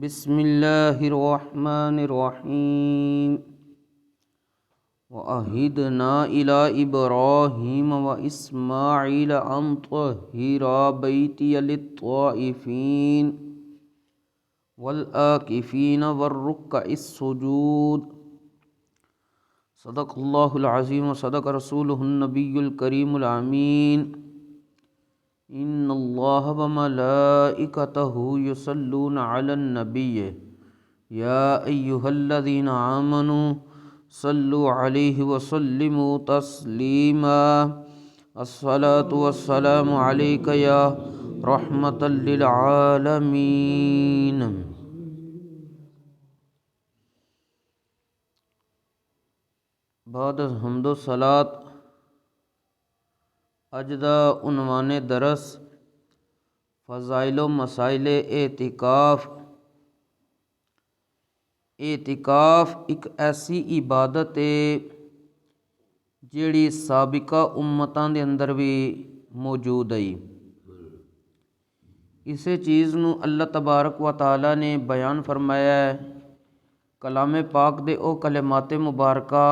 بسم اللہ الرحمن الرحیم وَعَهِدْنَا إِلَىٰ إِبْرَاهِيمَ وَإِسْمَاعِيلَ أَن طَهِّرَا بَيْتِيَ لِلطَّائِفِينَ وَالْعَاكِفِينَ وَالرُّكَّعِ السُّجُودِ صدق اللہ العظیم وصدق رسولہ النبی الکریم الامین ان اللہ وملائکتہ یصلون علی النبی یا ایہا الذین آمنوا صلوا علیہ وسلموا تسلیما الصلاۃ والسلام علیک یا رحمۃ للعالمین۔ بعد از حمد و صلاۃ اج دا عنوان درس فضائل و مسائل اعتکاف۔ اعتکاف ایک ایسی عبادت ہے جیڑی سابقہ امتاں دے اندر بھی موجود ہے۔ اسے چیز نو اللہ تبارک و تعالی نے بیان فرمایا ہے کلام پاک دے او کلمات مبارکہ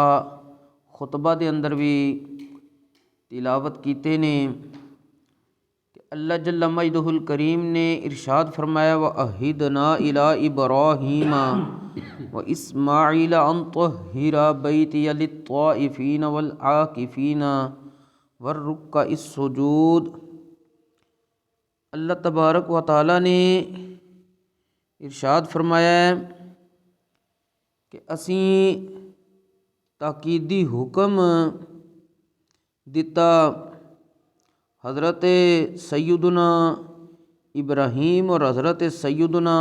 خطبہ دے اندر بھی تلاوت کیتے نے کہ اللہ جل مجدہ الکریم نے ارشاد فرمایا وَعَهِدْنَا إِلَىٰ إِبْرَاهِيمَ وَإِسْمَاعِيلَ أَن طَهِّرَا بَيْتِيَ لِلطَّائِفِينَ وَالْعَاكِفِينَ وَالرُّكَّعِ السُّجُودِ۔ اللہ تبارک و تعالی نے ارشاد فرمایا ہے کہ اسیں تاکیدی حکم دیتا حضرت سیدنا ابراہیم اور حضرت سیدنا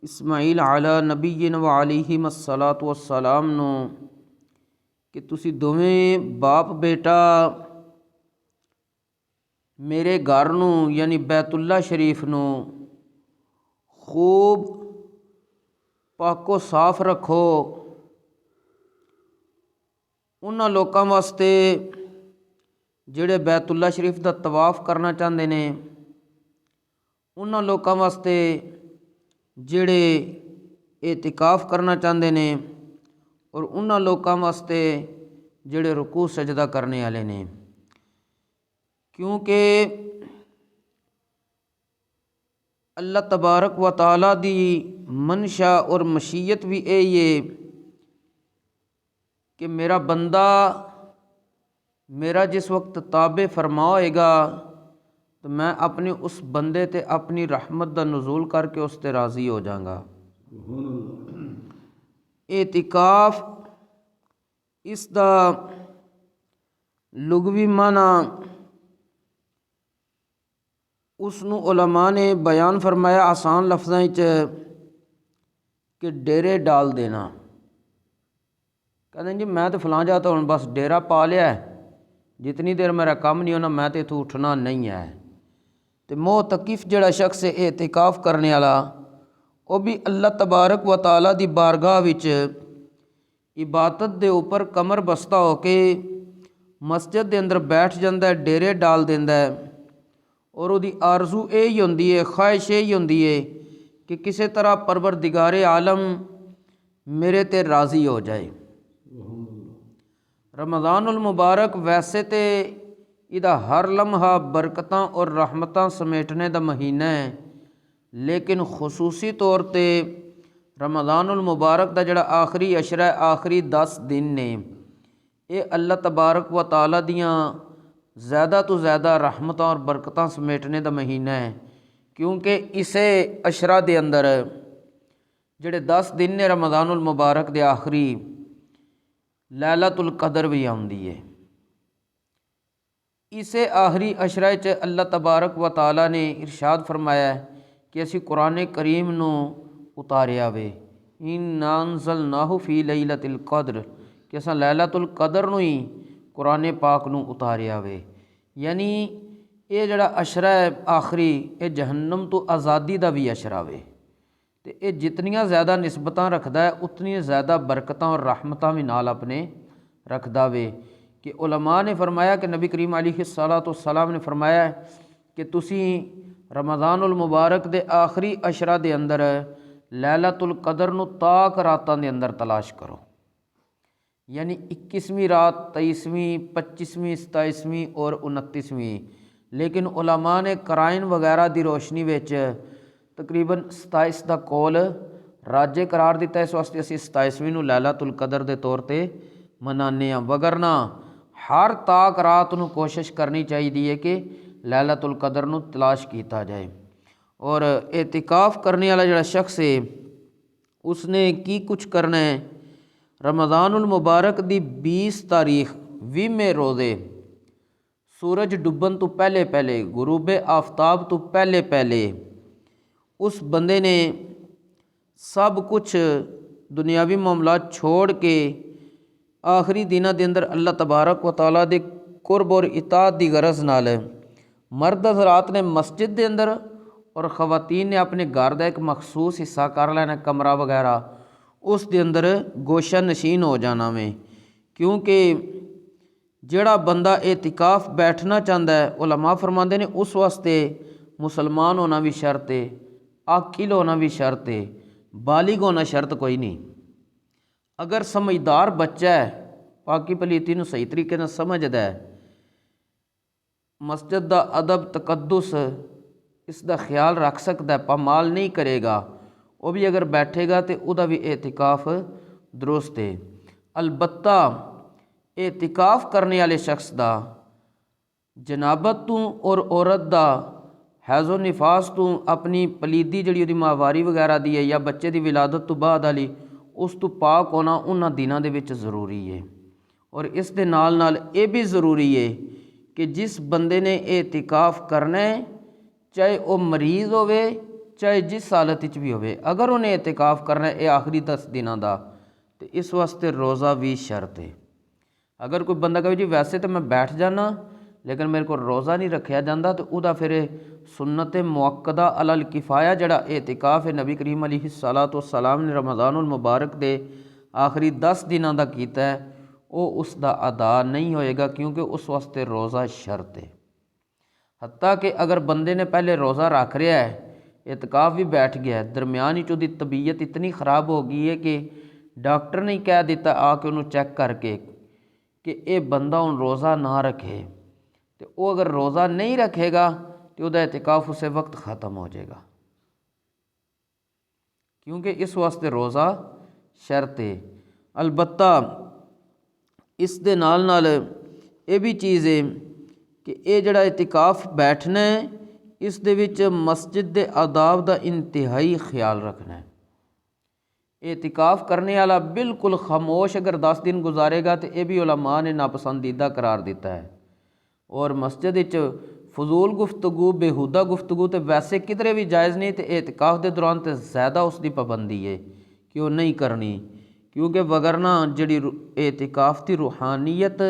اسماعیل علی نبینا و علیہم الصلاۃ والسلام نو کہ تسی دوویں باپ بیٹا میرے گھر نو یعنی بیت اللہ شریف نو خوب پاک و صاف رکھو۔ انہاں لوکاں واسطے جڑے بیت اللہ شریف دا طواف کرنا چاہتے نے، انہاں لوکاں واسطے جڑے اعتکاف کرنا چاہتے نے، اور انہاں لوکاں واسطے جڑے رکوع سجدہ کرنے والے نے، کیونکہ اللہ تبارک و تعالی دی منشا اور مشیت بھی یہی ہے کہ میرا بندہ میرا جس وقت تابع فرما ہوئے گا تو میں اپنے اس بندے تے اپنی رحمت دا نزول کر کے اس تے راضی ہو جاؤں گا۔ اعتکاف اس دا لغوی معنی اس نو علماء نے بیان فرمایا آسان لفظاں وچ کہ ڈیرے ڈال دینا۔ کہتے ہیں جی میں تو فلاں جا تو ہن بس ڈیرا پا لیا ہے، جتنی دیر میرا کام نہیں ہونا میں تو اتوں اٹھنا نہیں ہے۔ تو معتکف جڑا شخص ہے اعتکاف کرنے والا وہ بھی اللہ تبارک و تعالی دی بارگاہ وچ عبادت دے اوپر کمر بستہ ہو کے مسجد دے اندر بیٹھ جاندا ہے، ڈیرے ڈال دیندا ہے، اور وہ دی آرزو یہی ہوندی ہے، خواہش یہی ہوندی ہے کہ کسی طرح پروردگار عالم میرے تے راضی ہو جائے۔ رمضان المبارک ویسے تے ادا ہر لمحہ برکتاں اور رحمتاں سمیٹنے دا مہینہ ہے، لیکن خصوصی طور تے رمضان المبارک دا جڑا آخری عشرہ آخری 10 دن نے یہ اللہ تبارک و تعالی دیاں زیادہ تو زیادہ رحمتاں اور برکتاں سمیٹنے دا مہینہ ہے، کیونکہ اسے عشرہ دے اندر جڑے 10 دن نے رمضان المبارک دے آخری لیلۃ القدر بھی آندی ہے۔ اسے آخری عشرہ چ اللہ تبارک و تعالی نے ارشاد فرمایا ہے کہ اسی قرآن کریم نو اتاریا وے اِنَّا أَنزَلْنَاهُ فِي لَيْلَةِ الْقَدْرِ کہ اساں لیلۃ القدر نو ہی قرآن پاک نو اتاریا وے۔ یعنی یہ جڑا عشرہ ہے آخری یہ جہنم تو آزادی دا بھی عشرہ وے، تے یہ جتنیاں زیادہ نسبتاں رکھدا ہے اتنی زیادہ برکتاں اور رحمتاں بھی نال اپنے رکھدا وے۔ کہ علماء نے فرمایا کہ نبی کریم علیہ الصلاۃ والسلام نے فرمایا کہ تسی رمضان المبارک دے آخری عشرہ دے اندر لیلۃ القدر ਨੂੰ ਤਾਕ ਰਾਤਾਂ ਦੇ ਅੰਦਰ ਤਲਾਸ਼ ਕਰੋ, یعنی 21ویں رات، 23ویں، 25ویں، 27ویں اور 29ویں۔ لیکن علماء نے قرائن وغیرہ دی روشنی وچ تقریباً 27 دا کول راجے قرار دیتا ہے، اس واسطے اسی 27ویں نو لیلۃ القدر دے طور تے منانے ہیں، وگرنہ ہر تاک رات نو کوشش کرنی چاہیے کہ لیلۃ القدر نو تلاش کیتا جائے۔ اور اعتکاف کرنے والا جڑا شخص ہے اس نے کی کچھ کرنا ہے، رمضان المبارک دی 20 تاریخ 20 روزے سورج ڈبن تو پہلے پہلے، غروب آفتاب تو پہلے پہلے اس بندے نے سب کچھ دنیاوی معاملات چھوڑ کے آخری دنوں دے اندر اللہ تبارک و تعالیٰ دے قرب اور اطاعت دی غرض نال مرد حضرات نے مسجد دے اندر اور خواتین نے اپنے گھر دا ایک مخصوص حصہ کر لینا، کمرہ وغیرہ اس دے اندر گوشہ نشین ہو جانا میں، کیونکہ جڑا بندہ اعتکاف بیٹھنا چاہتا ہے علماء فرماندے نے اس واسطے مسلمان ہونا بھی شرط ہے، عاقل ہونا بھی شرط ہے، بالغ ہونا شرط کوئی نہیں۔ اگر سمجھدار بچہ ہے، پاکی پلیتی نو صحیح طریقے نال سمجھدا ہے، مسجد دا ادب تقدس اس دا خیال رکھ سکتا ہے، پامال نہیں کرے گا، وہ بھی اگر بیٹھے گا تو وہ دا بھی اعتکاف درست ہے۔ البتہ اعتکاف کرنے والے شخص دا جنابت تو اور عورت دا حیض و نفاس تو اپنی پلیدی جڑی دی ماہواری وغیرہ دی ہے یا بچے دی ولادت تو بعد والی اس تو پاک ہونا انہاں دنوں دے وچ ضروری ہے۔ اور اس دے نال نال یہ بھی ضروری ہے کہ جس بندے نے اعتکاف کرنا ہے چاہے وہ مریض ہوئے چاہے جس حالت وچ بھی ہوئے، اگر انہیں اعتکاف کرنا ہے یہ آخری 10 دنوں دا تو اس واسطے روزہ بھی شرط ہے۔ اگر کوئی بندہ کہے جی ویسے تو میں بیٹھ جانا لیکن میرے کو روزہ نہیں رکھیا جاندہ تو او دا پھر سنت موقدہ علی الکفایہ جڑا اعتکاف ہے نبی کریم علیہ السلام نے رمضان المبارک دے آخری 10 دنوں دا کیتا ہے، وہ اس دا ادا نہیں ہوئے گا کیونکہ اس واسطے روزہ شرط ہے۔ حتیٰ کہ اگر بندے نے پہلے روزہ رکھ رہا ہے، اعتکاف بھی بیٹھ گیا ہے، درمیان ہی دی طبیعت اتنی خراب ہو گئی ہے کہ ڈاکٹر نے کہہ دیتا آ کے انہوں چیک کر کے کہ اے بندہ ان روزہ نہ رکھے، تو وہ اگر روزہ نہیں رکھے گا تو وہ اعتکاف اسے وقت ختم ہو جائے گا، کیونکہ اس واسطے روزہ شرط ہے۔ البتہ اس دے نال نال یہ بھی چیز ہے کہ یہ جڑا اعتکاف بیٹھنا ہے اس دے وچ مسجد دے آداب دا انتہائی خیال رکھنا ہے۔ اعتکاف کرنے والا بالکل خاموش اگر 10 دن گزارے گا تو یہ بھی علماء نے ناپسندیدہ قرار دیتا ہے۔ اور مسجد وچ فضول گفتگو، بےہودہ گفتگو تو ویسے کدھرے بھی جائز نہیں، تو اعتکاف دے دوران تو زیادہ اس دی پابندی ہے کہ وہ نہیں کرنی، کیونکہ وگرنہ جڑی اعتکاف دی روحانیت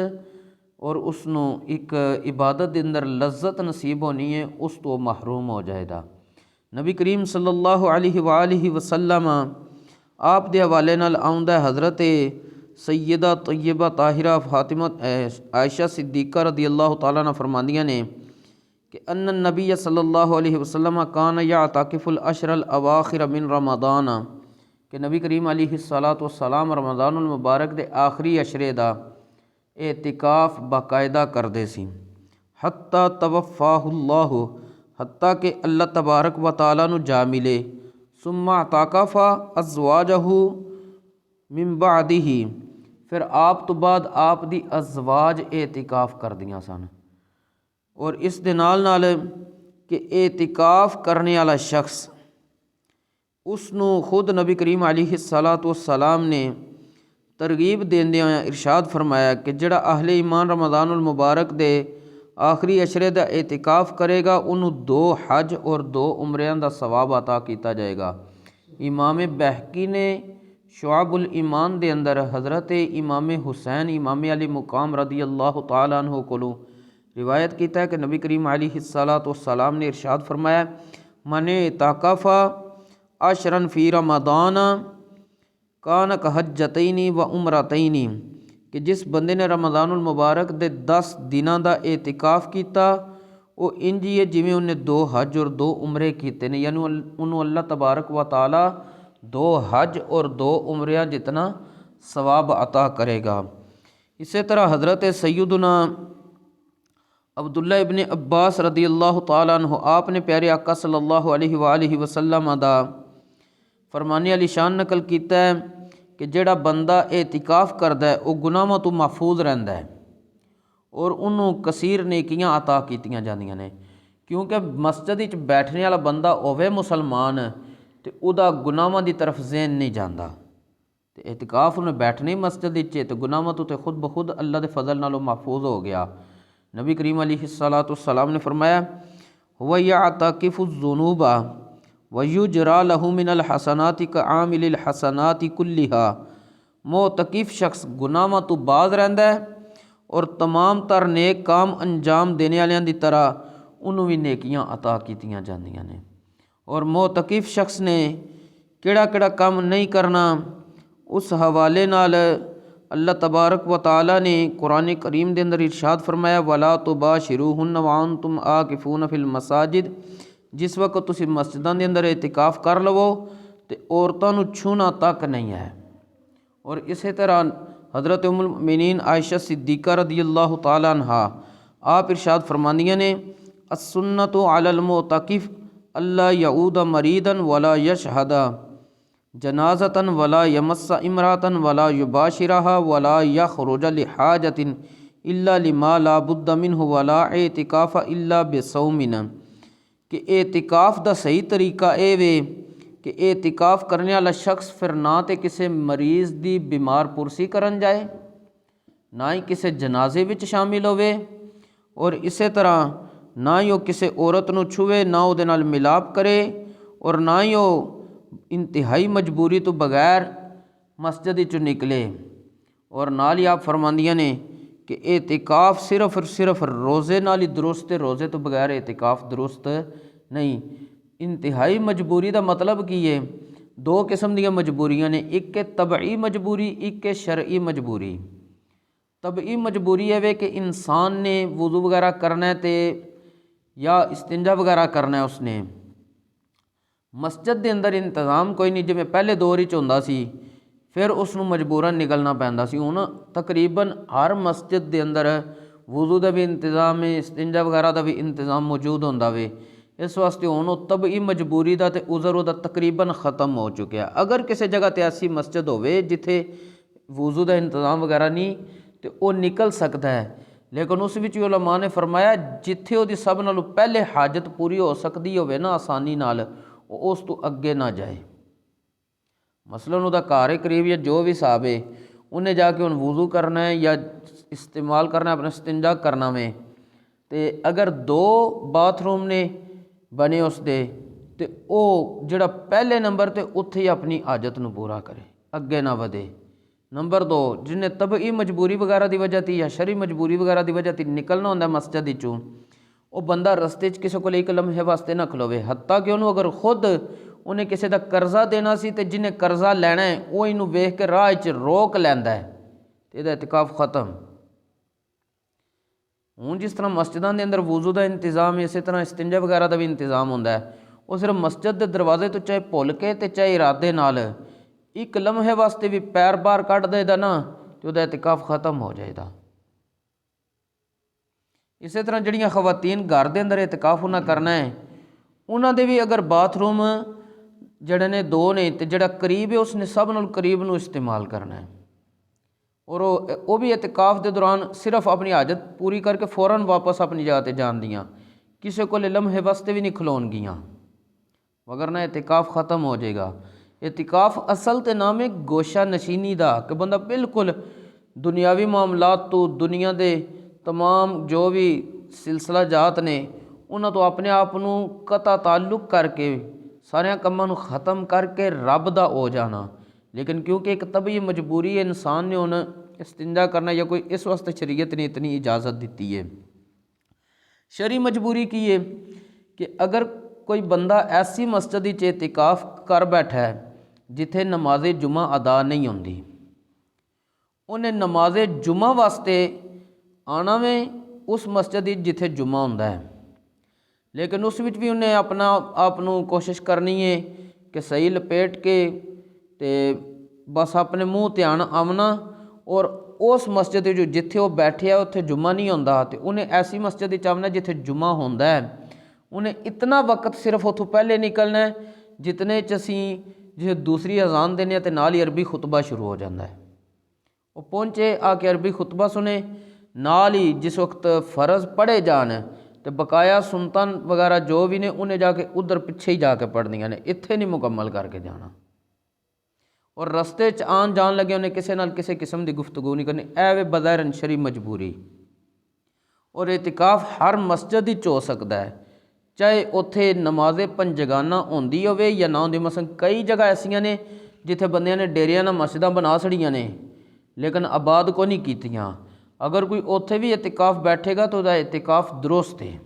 اور اس نو ایک عبادت دے اندر لذت نصیب ہونی ہے اس تو محروم ہو جائے گا۔ نبی کریم صلی اللہ علیہ وآلہ وسلم آپ دے حوالے نال آؤندہ حضرت سیدہ طیبہ طاہرہ فاطمہ عائشہ صدیقہ رضی اللہ تعالیٰ عنہ فرماندیاں نے کہ ان النبی صلی اللہ علیہ وسلم کان یعتکف العشر الاواخر من رمضان، کہ نبی کریم علیہ السلام رمضان المبارک دے آخری عشرے دا اعتکاف باقاعدہ کردے سی، حتیٰ توفاہ اللہ، حتیٰ کہ اللہ تبارک و تعالیٰ نو جا ملے، ثم اعتکف ازواجہ من بعدہ، پھر آپ تو بعد آپ دی ازواج اعتکاف کر دیاں سن۔ اور اس دے نال نال کہ اعتکاف کرنے والا شخص اس نو خود نبی کریم علیہ السلام نے ترغیب دیندے ہوئے ارشاد فرمایا کہ جڑا اہل ایمان رمضان المبارک دے آخری عشرے دا اعتکاف کرے گا انہوں 2 حج اور 2 عمریاں دا ثواب عطا کیتا جائے گا۔ امام بہقی نے شعب الایمان دے اندر حضرت امام حسین امام علی مقام رضی اللہ تعالیٰ عنہ کو روایت کیتا ہے کہ نبی کریم علیہ السلام نے ارشاد فرمایا من اعتکف عشرا فی رمضان کان کحجتین و عمرتین، کہ جس بندے نے رمضان المبارک دے 10 دنوں دا اعتکاف کیتا وہ انجی ہے جویں انہیں 2 حج اور 2 عمرے کیتے نے، یعنی انہوں اللہ تبارک و تعالی 2 حج اور 2 عمرہ جتنا ثواب عطا کرے گا۔ اسی طرح حضرت سیدنا عبداللہ ابن عباس رضی اللہ تعالیٰ عنہ آپ نے پیارے آقا صلی اللہ علیہ وآلہ وسلم دا فرمانے علی شان نقل کیتا ہے کہ جڑا بندہ اعتکاف کردا ہے وہ گناہاں تو محفوظ رہندا ہے اور انہوں کثیر نیکیاں عطا کیتیاں جاندیاں نے، کیونکہ مسجد وچ بیٹھنے والا بندہ ہووے مسلمان تے اُدا گناہاں دی طرف ذہن نہیں جاندا، تے اعتکاف انہیں بیٹھنے مسجد وچ تے گناہاں تو تے خود بخود اللہ دے فضل نالوں محفوظ ہو گیا۔ نبی کریم علیہ الصلاۃ نے فرمایا هو یعتکف الذنوب ویجری لہ من الحسنات کعامل الحسنات کلھا، معتکف شخص گناہاں تو باز رہندا ہے اور تمام تر نیک کام انجام دینے والیاں دی طرح انہوں بھی نیکیاں عطا کیتیاں جاندیاں نے۔ اور معتکف شخص نے کیڑا کیڑا کام نہیں کرنا، اس حوالے نال اللہ تبارک و تعالیٰ نے قرآن کریم دے اندر ارشاد فرمایا وَلَا تُبَاشِرُوهُنَّ وَأَنْتُمْ عَاكِفُونَ فِي الْمَسَاجِدِ، جس وقت تسی مسجداں دے اندر اعتکاف کر لو تے عورتاں نو چھونا تک نہیں ہے۔ اور اسی طرح حضرت ام المؤمنین عائشہ صدیقہ رضی اللہ تعالیٰ عنہا آپ ارشاد فرماندیاں نے السنۃ علی المعتکف اللہ یعود مریدا ولا یشہد جنازۃ ولا یمس امرأۃ ولا یباشرها ولا یخرج لحاجۃ الا لما لا بد منہ ولا اعتکاف الا بصوم، کہ اعتکاف دا صحیح طریقہ اے وے کہ اعتکاف کرنے والا شخص پھر نہ تے کسے مریض دی بیمار پرسی کرن جائے، نہ ہی کسے جنازے وچ شامل ہوئے، اور اسی طرح نہ ہی وہ کسے عورت نو چھوے، نہ وہ دے نال ملاپ کرے، اور نہ ہی وہ انتہائی مجبوری تو بغیر مسجد چوں نکلے۔ اور نال ہی آپ فرماندیاں نے کہ اعتکاف صرف اور صرف روزے نال ہی درست ہے، روزے تو بغیر اعتکاف درست نہیں۔ انتہائی مجبوری دا مطلب کی ہے؟ 2 قسم دیاں مجبوریاں نے، ایک طبعی مجبوری، ایک شرعی مجبوری۔ طبعی مجبوری ہے کہ انسان نے وضو وغیرہ کرنا ہے تے یا استنجا وغیرہ کرنا ہے، اس نے مسجد دے اندر انتظام کوئی نہیں، جویں پہلے دور ہی ہوندا سی، پھر اس نوں مجبوراً نکلنا پیندا سی۔ ہن تقریباً ہر مسجد دے اندر وضو دا بھی انتظام ہے، استنجا وغیرہ دا بھی انتظام موجود ہوندا وے، اس واسطے ہن وہ طبعی مجبوری دا تے عذر دا تقریباً ختم ہو چکیا۔ اگر کسی جگہ تے ایسی مسجد ہوے جتھے وضو دا انتظام وغیرہ نہیں تے وہ نکل سکتا ہے، لیکن اس وچ علماء نے فرمایا جتھے وہ دی سب نالوں پہلے حاجت پوری ہو سکتی ہوے نا آسانی نال، وہ اس تو اگے نہ جائے۔ مثلاً وہ دا گھر قریب یا جو بھی صاحب ہے، انہیں جا کے ہن وضو کرنا ہے یا استعمال کرنا ہے، اپنا استنجا کرنا میں، تے اگر 2 باتھ روم نے بنے اس دے تے او جڑا پہلے نمبر تے اتھے ہی اپنی حاجت نو پورا کرے، اگے نہ ودے۔ نمبر 2 جنہیں طبعی مجبوری وغیرہ دی وجہ تی یا شرعی مجبوری وغیرہ دی وجہ تی نکلنا ہوندا مسجد وچوں، وہ بندہ رستے چ کسی کو ایک لمحے واسطے نہ کھلوے، حتیٰ کہ انہوں اگر خود انہیں کسی دا قرضہ دینا سی تے جنہیں قرضہ لینا ہے وہ انہوں ویکھ کے راہ وچ روک لیندا ہے تے دا اعتکاف ختم۔ ہوں جس طرح مسجداں دے اندر وضو دا انتظام ہے، اسی طرح استنجا وغیرہ دا بھی انتظام ہوندا ہے، وہ صرف مسجد دے دروازے تو چاہے بھول کے تے چاہے ارادے نال ایک لمحے واسطے بھی پیر باہر کڈ دے دا نا تے دا اعتکاف ختم ہو جائے دا۔ اسی طرح جڑیاں خواتین گھر دے اندر اعتکاف انہاں کرنا ہے، انہاں دے بھی اگر باتھ روم جڑے نے 2 نے تے جڑا قریب ہے اس نے سب نال قریب نو استعمال کرنا ہے، اور وہ بھی اعتکاف دے دوران صرف اپنی حاجت پوری کر کے فوراً واپس اپنی جگہ تے جان دیاں، کسے کو لمحے واسطے بھی نہیں کھلون گیاں، وگرنہ اعتکاف ختم ہو جائے گا۔ اعتکاف اصل تے نام ہے گوشہ نشینی دا، کہ بندہ بالکل دنیاوی معاملات تو دنیا دے تمام جو بھی سلسلہ جات نے انہاں تو اپنے آپ نو قطع تعلق کر کے سارے کاماں نو ختم کر کے رب دا ہو جانا۔ لیکن کیونکہ ایک طبعی مجبوری ہے، انسان نے ہن استنجا کرنا یا کوئی اس واسطے شریعت نے اتنی اجازت دیتی ہے۔ شرعی مجبوری کی ہے کہ اگر کوئی بندہ ایسی مسجد وچ اعتکاف کر بیٹھا ہے جتھے نماز جمعہ ادا نہیں ہوندی، انہیں نماز جمعہ واسطے آنا میں اس مسجد جتھے جمعہ ہوندا ہے، لیکن اس وچ بھی انہیں اپنا آپ کوشش کرنی ہے کہ صحیح لپیٹ کے ਤੇ ਬਸ ਆਪਣੇ ਮੂੰਹ ਧਿਆਨ ਆਉਣਾ ਔਰ ਉਸ ਮਸਜਿਦ ਵਿੱਚ ਜਿੱਥੇ ਉਹ ਬੈਠਿਆ ਉੱਥੇ ਜੁਮਾ ਨਹੀਂ ਹੁੰਦਾ ਤੇ ਉਹਨੇ ਐਸੀ ਮਸਜਿਦ ਵਿੱਚ ਆਉਣਾ ਜਿੱਥੇ ਜੁਮਾ ਹੁੰਦਾ ਹੈ। ਉਹਨੇ ਇਤਨਾ ਵਕਤ ਸਿਰਫ ਉੱਥੋਂ ਪਹਿਲੇ ਨਿਕਲਣਾ ਹੈ ਜਿਤਨੇ 'ਚ ਅਸੀਂ ਜੇ ਦੂਸਰੀ ਅਜ਼ਾਨ ਦਿੰਦੇ ਹਾਂ ਅਤੇ ਨਾਲ ਹੀ ਅਰਬੀ ਖੁਤਬਾ ਸ਼ੁਰੂ ਹੋ ਜਾਂਦਾ ਹੈ। ਉਹ ਪਹੁੰਚੇ, ਆ ਕੇ ਅਰਬੀ ਖੁਤਬਾ ਸੁਣੇ, ਨਾਲ ਹੀ ਜਿਸ ਵਕਤ ਫ਼ਰਜ਼ ਪੜ੍ਹੇ ਜਾਣ ਤੇ ਬਕਾਇਆ ਸੁਨਤਾਂ ਵਗੈਰਾ ਜੋ ਵੀ ਨੇ ਉਹਨੇ ਜਾ ਕੇ ਉਧਰ ਪਿੱਛੇ ਹੀ ਜਾ ਕੇ ਪੜ੍ਹਨੀਆਂ ਨੇ, ਇੱਥੇ ਨਹੀਂ ਮੁਕੰਮਲ ਕਰਕੇ ਜਾਣਾ। ਔਰ ਰਸਤੇ 'ਚ ਆਉਣ ਜਾਣ ਲੱਗੇ ਉਹਨੇ ਕਿਸੇ ਨਾਲ ਕਿਸੇ ਕਿਸਮ ਦੀ ਗੁਫ਼ਤਗੂ ਨਹੀਂ ਕਰਨੀ। ਇਹ ਵੇ ਬਜ਼ਾਹਿਰਨ ਸ਼ਰ੍ਹੀ ਮਜਬੂਰੀ। ਔਰ ਇਤਿਕਾਫ ਹਰ ਮਸਜਿਦ ਵਿੱਚ ਹੋ ਸਕਦਾ ਹੈ, ਚਾਹੇ ਉੱਥੇ ਨਮਾਜ਼ ਪੰਜਗਾਨਾ ਹੁੰਦੀ ਹੋਵੇ ਜਾਂ ਨਾ ਹੁੰਦੀ। ਮਸਲਨ ਕਈ ਜਗ੍ਹਾ ਐਸੀਆਂ ਨੇ ਜਿੱਥੇ ਬੰਦਿਆਂ ਨੇ ਡੇਰਿਆਂ ਨਾਲ ਮਸਜਿਦਾਂ ਬਣਾ ਛੜੀਆਂ ਨੇ ਲੇਕਿਨ ਆਬਾਦ ਕੋ ਨਹੀਂ ਕੀਤੀਆਂ। ਅਗਰ ਕੋਈ ਉੱਥੇ ਵੀ ਇਤਿਕਾਫ ਬੈਠੇਗਾ ਤਾਂ ਉਹਦਾ ਇਤਿਕਾਫ ਦਰੁਸਤ ਹੈ।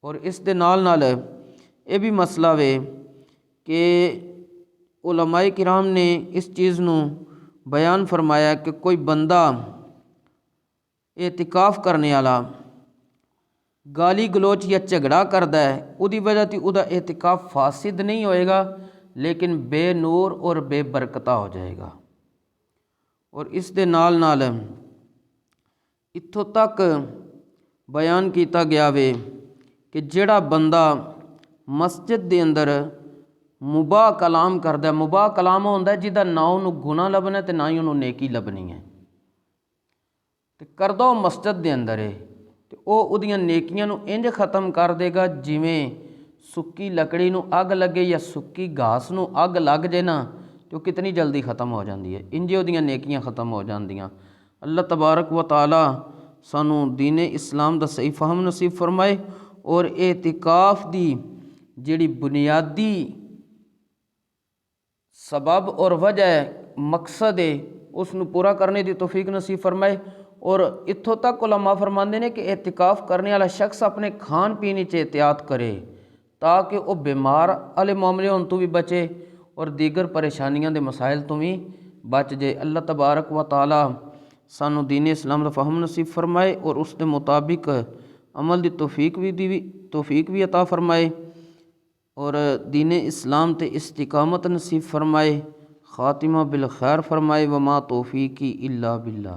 ਔਰ ਇਸ ਦੇ ਨਾਲ ਨਾਲ ਇਹ ਵੀ ਮਸਲਾ ਵੇ ਕਿ ਉਲਮਾਏ ਕਿਰਾਮ ਨੇ ਇਸ ਚੀਜ਼ ਨੂੰ ਬਿਆਨ ਫਰਮਾਇਆ ਕਿ ਕੋਈ ਬੰਦਾ ਇਤਿਕਾਫ ਕਰਨੇ ਵਾਲਾ ਗਾਲੀ ਗਲੋਚ ਜਾਂ ਝਗੜਾ ਕਰਦਾ ਹੈ, ਉਹਦੀ ਵਜ੍ਹਾ ਤੋਂ ਉਹਦਾ ਇਤਿਕਾਫ ਫਾਸਿਦ ਨਹੀਂ ਹੋਏਗਾ ਲੇਕਿਨ ਬੇਨੂਰ ਔਰ ਬੇਬਰਕਤਾ ਹੋ ਜਾਏਗਾ। ਔਰ ਇਸ ਦੇ ਨਾਲ ਨਾਲ ਇੱਥੋਂ ਤੱਕ ਬਿਆਨ ਕੀਤਾ ਗਿਆ ਵੇ ਕਿ ਜਿਹੜਾ ਬੰਦਾ ਮਸਜਿਦ ਦੇ ਅੰਦਰ ਮੁਬਾਹ ਕਲਾਮ ਕਰਦਾ, ਮੁਬਾਹ ਕਲਾਮ ਹੁੰਦਾ ਜਿਹਦਾ ਨਾ ਉਹਨੂੰ ਗੁਨਾਹ ਲੱਭਣਾ ਅਤੇ ਨਾ ਹੀ ਉਹਨੂੰ ਨੇਕੀ ਲੱਭਣੀ ਹੈ, ਅਤੇ ਕਰਦਾ ਉਹ ਮਸਜਿਦ ਦੇ ਅੰਦਰ ਹੈ ਅਤੇ ਉਹ ਉਹਦੀਆਂ ਨੇਕੀਆਂ ਨੂੰ ਇੰਝ ਖ਼ਤਮ ਕਰ ਦੇਗਾ ਜਿਵੇਂ ਸੁੱਕੀ ਲੱਕੜੀ ਨੂੰ ਅੱਗ ਲੱਗੇ ਜਾਂ ਸੁੱਕੀ ਘਾਸ ਨੂੰ ਅੱਗ ਲੱਗ ਜੇ ਨਾ ਅਤੇ ਉਹ ਕਿਤਨੀ ਜਲਦੀ ਖ਼ਤਮ ਹੋ ਜਾਂਦੀ ਹੈ, ਇੰਝੇ ਉਹਦੀਆਂ ਨੇਕੀਆਂ ਖ਼ਤਮ ਹੋ ਜਾਂਦੀਆਂ। ਅੱਲਾਹ ਤਬਾਰਕ ਵ ਤਾਲਾ ਸਾਨੂੰ ਦੀਨ ਇਸਲਾਮ ਦਾ ਸਹੀ ਫਹਮ ਨਸੀਬ ਫਰਮਾਏ ਔਰ ਇਤਿਕਾਫ ਦੀ ਜਿਹੜੀ ਬੁਨਿਆਦੀ ਸਬਬ ਔਰ ਵਜ੍ਹਾ ਹੈ, ਮਕਸਦ ਹੈ, ਉਸ ਨੂੰ ਪੂਰਾ ਕਰਨੇ ਦੀ ਤੌਫੀਕ ਨਸੀਬ ਫਰਮਾਏ। ਔਰ ਇੱਥੋਂ ਤੱਕ ਉਲਮਾ ਫਰਮਾਉਂਦੇ ਨੇ ਕਿ ਇਤਿਕਾਫ ਕਰਨੇ ਵਾਲਾ ਸ਼ਖਸ ਆਪਣੇ ਖਾਣ ਪੀਣ ਵਿੱਚ ਇਹਤਿਆਤ ਕਰੇ ਤਾਂ ਕਿ ਉਹ ਬਿਮਾਰ ਵਾਲੇ ਮਾਮਲੇ ਹੋਣ ਤੋਂ ਵੀ ਬਚੇ ਔਰ ਦੀਗਰ ਪਰੇਸ਼ਾਨੀਆਂ ਦੇ ਮਸਾਇਲ ਤੋਂ ਵੀ ਬਚ ਜੇ। ਅੱਲਾਹ ਤਬਾਰਕ ਵ ਤਾਲਾ ਸਾਨੂੰ ਦੀਨ ਇਸਲਾਮ ਦਾ ਫਹਮ ਨਸੀਬ ਫਰਮਾਏ ਔਰ ਉਸ ਦੇ ਮੁਤਾਬਿਕ ਅਮਲ ਦੀ ਤੌਫੀਕ ਵੀ ਅਤਾ ਫਰਮਾਏ اور دین اسلام تے استقامت نصیب فرمائے، خاتمہ بالخیر فرمائے، وما توفیقی الا باللہ۔